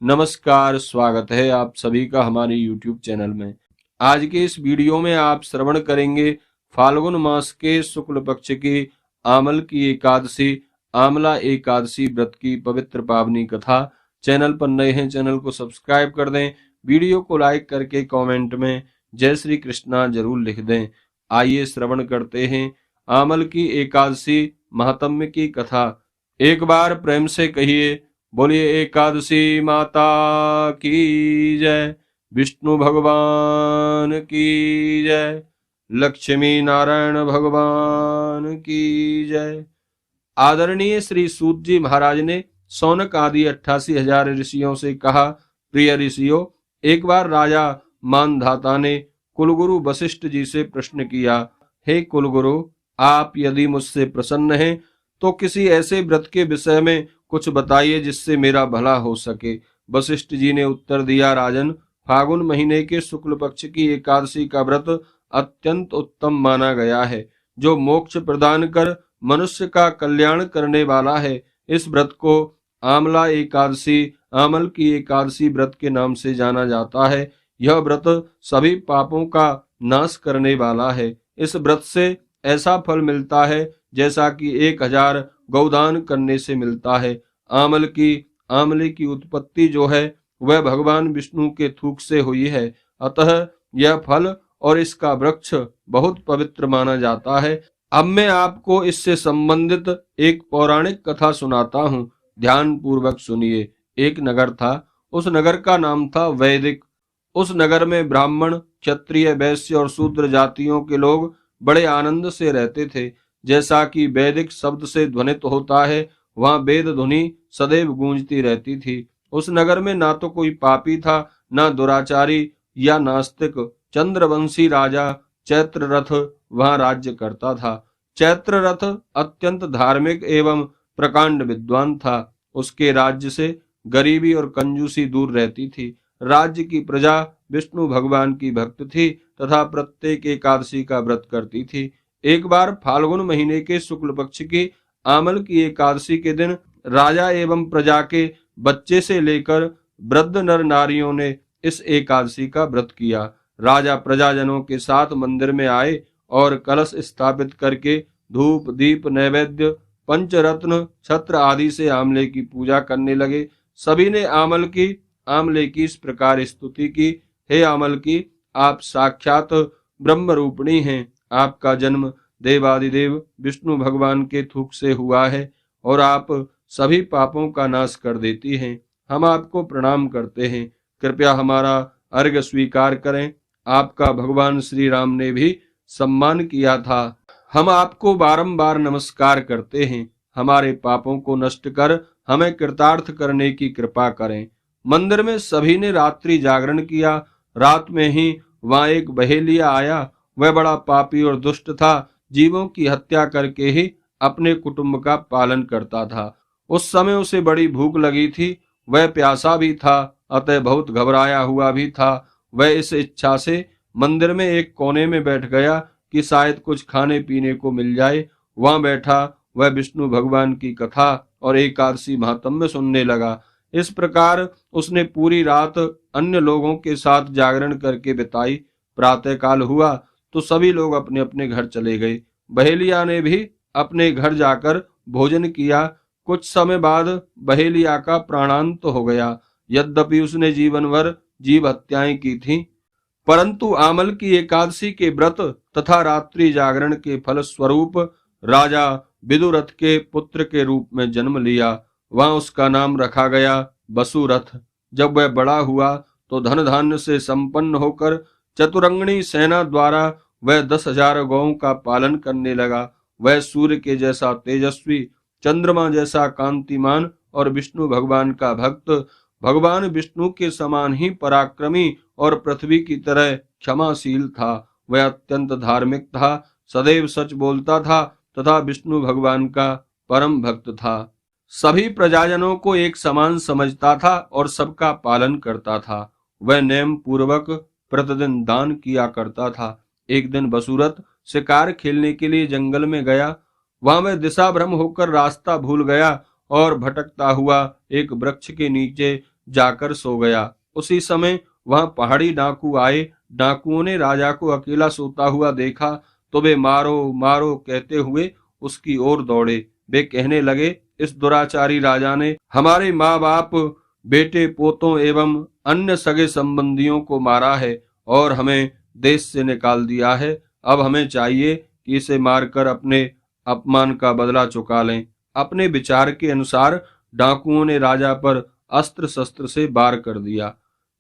नमस्कार, स्वागत है आप सभी का हमारे YouTube चैनल में। आज के इस वीडियो में आप श्रवण करेंगे फाल्गुन मास के शुक्ल पक्ष की आमल की एकादशी, आमला एकादशी व्रत की पवित्र पावनी कथा। चैनल पर नए हैं, चैनल को सब्सक्राइब कर दें, वीडियो को लाइक करके कमेंट में जय श्री कृष्णा जरूर लिख दें। आइए श्रवण करते हैं आमल की एकादशी महात्म्य की कथा। एक बार प्रेम से कहिए, बोलिए एकादशी माता की जय, विष्णु भगवान की जय, लक्ष्मी नारायण भगवान की जय। आदरणीय श्री सूत जी महाराज ने सौनक आदि 88,000 ऋषियों से कहा, प्रिय ऋषियों, एक बार राजा मानधाता ने कुलगुरु वशिष्ठ जी से प्रश्न किया, हे कुलगुरु, आप यदि मुझसे प्रसन्न हैं तो किसी ऐसे व्रत के विषय में कुछ बताइए जिससे मेरा भला हो सके। वशिष्ठ जी ने उत्तर दिया, राजन, फागुन महीने के शुक्ल पक्ष की एकादशी का व्रत अत्यंत उत्तम माना गया है, जो मोक्ष प्रदान कर मनुष्य का कल्याण करने वाला है। इस व्रत को आमला एकादशी, आमल की एकादशी व्रत के नाम से जाना जाता है। यह व्रत सभी पापों का नाश करने वाला है। इस व्रत से ऐसा फल मिलता है जैसा कि 1000 गौदान करने से मिलता है। आमले की उत्पत्ति जो है वह भगवान विष्णु के थूक से हुई है, अतः यह फल और इसका वृक्ष बहुत पवित्र माना जाता है। अब मैं आपको इससे संबंधित एक पौराणिक कथा सुनाता हूँ, ध्यान पूर्वक सुनिए। एक नगर था, उस नगर का नाम था वैदिक। उस नगर में ब्राह्मण, क्षत्रिय, वैश्य और शूद्र जातियों के लोग बड़े आनंद से रहते थे। जैसा कि वैदिक शब्द से ध्वनित होता है, वहां वेद ध्वनि सदैव गूंजती रहती थी। उस नगर में ना तो कोई पापी था, ना दुराचारी या नास्तिक। चंद्रवंशी राजा चैत्ररथ वहां राज्य करता था। चैत्ररथ अत्यंत धार्मिक एवं प्रकांड विद्वान था। उसके राज्य से गरीबी और कंजूसी दूर रहती थी। राज्य की प्रजा विष्णु भगवान की भक्त थी तथा प्रत्येक एकादशी का व्रत करती थी। एक बार फाल्गुन महीने के शुक्ल पक्ष की आमल की एकादशी के दिन राजा एवं प्रजा के बच्चे से लेकर वृद्ध नर नारियों ने इस एकादशी का व्रत किया। राजा प्रजाजनों के साथ मंदिर में आए और कलश स्थापित करके धूप, दीप, नैवेद्य, पंचरत्न, छत्र आदि से आमले की पूजा करने लगे। सभी ने आमले की इस प्रकार स्तुति की, हे आमल की, आप साक्षात ब्रह्म रूपिणी हैं। आपका जन्म देवादिदेव विष्णु भगवान के थूक से हुआ है और आप सभी पापों का नाश कर देती हैं। हम आपको प्रणाम करते हैं, कृपया हमारा अर्घ्य स्वीकार करें। आपका भगवान श्री राम ने भी सम्मान किया था। हम आपको बारंबार नमस्कार करते हैं। हमारे पापों को नष्ट कर हमें कृतार्थ करने की कृपा करें। मंदिर में सभी ने रात्रि जागरण किया। रात में ही वहां एक बहेलिया आया। वह बड़ा पापी और दुष्ट था, जीवों की हत्या करके ही अपने कुटुंब का पालन करता था। उस समय उसे बड़ी भूख लगी थी। वह प्यासा भी था, अतः बहुत घबराया हुआ भी था। वह इस इच्छा से मंदिर में एक कोने में बैठ गया कि शायद कुछ खाने पीने को मिल जाए। वहां बैठा वह विष्णु भगवान की कथा और एकादशी महात्म्य सुनने लगा। इस प्रकार उसने पूरी रात अन्य लोगों के साथ जागरण करके बिताई। प्रातःकाल हुआ तो सभी लोग अपने अपने घर चले गए। बहेलिया ने भी अपने घर जाकर भोजन किया। कुछ समय बाद बहेलिया का प्राणांत हो गया। यद्यपि उसने जीवन भर जीव हत्याएं की थीं, परंतु आमल की एकादशी के व्रत तथा रात्रि जागरण के फल स्वरूप राजा विदुरथ के पुत्र के रूप में जन्म लिया। वहां उसका नाम रखा गया वसुरथ। जब वह बड़ा हुआ तो धन धान्य से संपन्न होकर चतुरंगणी सेना द्वारा वह 10,000 गौओं का पालन करने लगा। वह सूर्य के जैसा तेजस्वी, चंद्रमा जैसा कांतिमान और विष्णु भगवान का भक्त, भगवान विष्णु के समान ही पराक्रमी और पृथ्वी की तरह क्षमाशील था। वह अत्यंत धार्मिक था, सदैव सच बोलता था तथा विष्णु भगवान का परम भक्त था। सभी प्रजाजनों को एक समान समझता था और सबका पालन करता था। वह नियम पूर्वक प्रतिदिन दान किया करता था। एक दिन वसुरथ शिकार खेलने के लिए जंगल में गया। वहां वह दिशा भ्रम होकर रास्ता भूल गया और भटकता हुआ एक वृक्ष के नीचे जाकर सो गया। उसी समय वहां पहाड़ी डाकू आए। डाकुओं ने राजा को अकेला सोता हुआ देखा तो वे मारो मारो कहते हुए उसकी ओर दौड़े। वे कहने लगे, इस दुराचारी राजा ने हमारे माँ बाप, बेटे पोतों एवं अन्य सगे संबंधियों को मारा है और हमें देश से निकाल दिया है। अब हमें चाहिए कि इसे मारकर अपने अपमान का बदला चुका लें। अपने विचार के अनुसार डाकुओं ने राजा पर अस्त्र शस्त्र से वार कर दिया,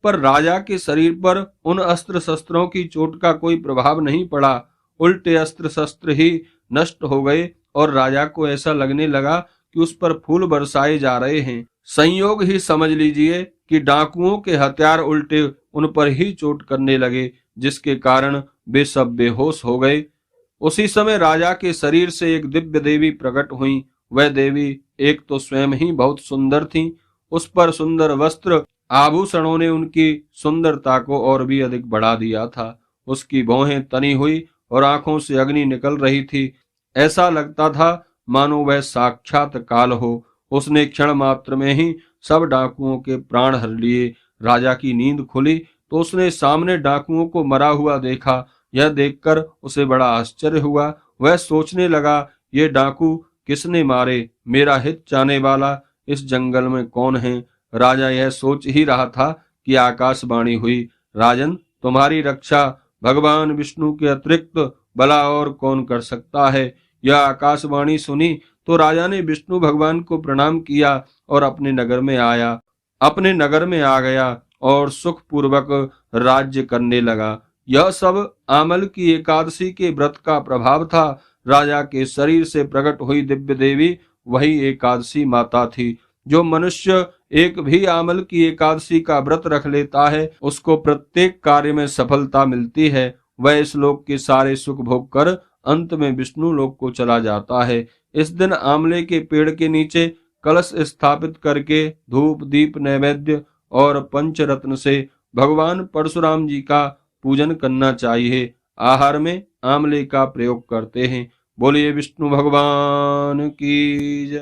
पर राजा के शरीर पर उन अस्त्र शस्त्रों की चोट का कोई प्रभाव नहीं पड़ा। उल्टे अस्त्र शस्त्र ही नष्ट हो गए और राजा को ऐसा लगने लगा कि उस पर फूल बरसाए जा रहे हैं। संयोग ही समझ लीजिए कि डाकुओं के हथियार उल्टे उन पर ही चोट करने लगे, जिसके कारण वे सब बेहोश हो गए। उसी समय राजा के शरीर से एक दिव्य देवी प्रकट हुई। वह देवी एक तो स्वयं ही बहुत सुंदर थी, उस पर सुंदर वस्त्र आभूषणों ने उनकी सुंदरता को और भी अधिक बढ़ा दिया था। उसकी भौहें तनी हुई और आंखों से अग्नि निकल रही थी। ऐसा लगता था मानो वह साक्षात काल हो। उसने क्षण मात्र में ही सब डाकुओं के प्राण हर लिए। राजा की नींद खुली तो उसने सामने डाकुओं को मरा हुआ देखा। यह देखकर उसे बड़ा आश्चर्य हुआ। वह सोचने लगा, ये डाकू किसने मारे? मेरा हित चाहने वाला इस जंगल में कौन है? राजा यह सोच ही रहा था कि आकाशवाणी हुई, राजन, तुम्हारी रक्षा भगवान विष्णु के अतिरिक्त भला और कौन कर सकता है? यह आकाशवाणी सुनी तो राजा ने विष्णु भगवान को प्रणाम किया और अपने नगर में आ गया और सुख पूर्वक राज्य करने लगा। यह सब आमल की एकादशी के व्रत का प्रभाव था। राजा के शरीर से प्रकट हुई दिव्य देवी वही एकादशी माता थी। जो मनुष्य एक भी आमल की एकादशी का व्रत रख लेता है, उसको प्रत्येक कार्य में सफलता मिलती है। वह इस लोक के सारे सुख भोग कर अंत में विष्णु लोक को चला जाता है। इस दिन आमले के पेड़ के नीचे कलश स्थापित करके धूप दीप नैवेद्य और पंचरत्न से भगवान परशुराम जी का पूजन करना चाहिए। आहार में आमले का प्रयोग करते हैं। बोलिए विष्णु भगवान की जय।